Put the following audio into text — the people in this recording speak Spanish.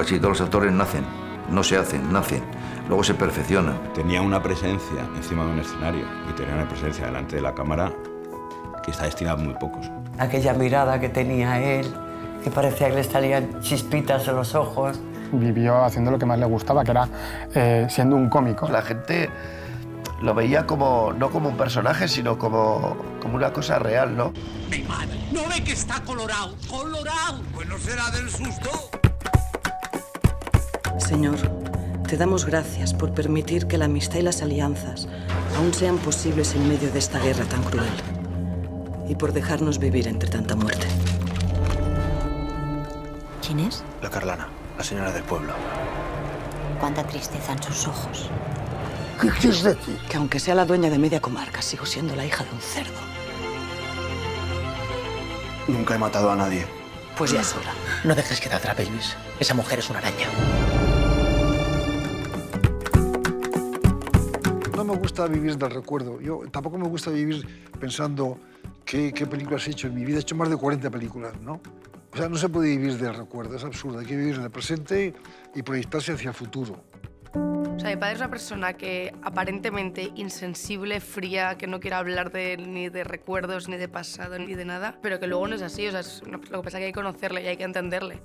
casi todos los actores nacen, no se hacen, nacen, luego se perfeccionan. Tenía una presencia encima de un escenario y tenía una presencia delante de la cámara que está destinada a muy pocos. Aquella mirada que tenía él, que parecía que le salían chispitas en los ojos. Vivió haciendo lo que más le gustaba, que era siendo un cómico. La gente lo veía como, no como un personaje, sino como una cosa real, ¿no? Mi madre, ¿no ve que está colorado? ¡Colorado! Pues no será del susto. Señor, te damos gracias por permitir que la amistad y las alianzas aún sean posibles en medio de esta guerra tan cruel. Y por dejarnos vivir entre tanta muerte. ¿Quién es? La Carlana, la señora del pueblo. Cuánta tristeza en sus ojos. ¿Qué quieres de ti? Que aunque sea la dueña de media comarca, sigo siendo la hija de un cerdo. Nunca he matado a nadie. Pues ya es hora. No dejes que te atrape, Luis. Esa mujer es una araña. No me gusta vivir del recuerdo. Yo tampoco me gusta vivir pensando qué películas he hecho en mi vida. He hecho más de 40 películas, ¿no? O sea, no se puede vivir del recuerdo, es absurdo. Hay que vivir en el presente y proyectarse hacia el futuro. O sea, mi padre es una persona que aparentemente insensible, fría, que no quiere hablar ni de recuerdos, ni de pasado, ni de nada, pero que luego no es así. O sea, lo que pasa es que hay que conocerle y hay que entenderle.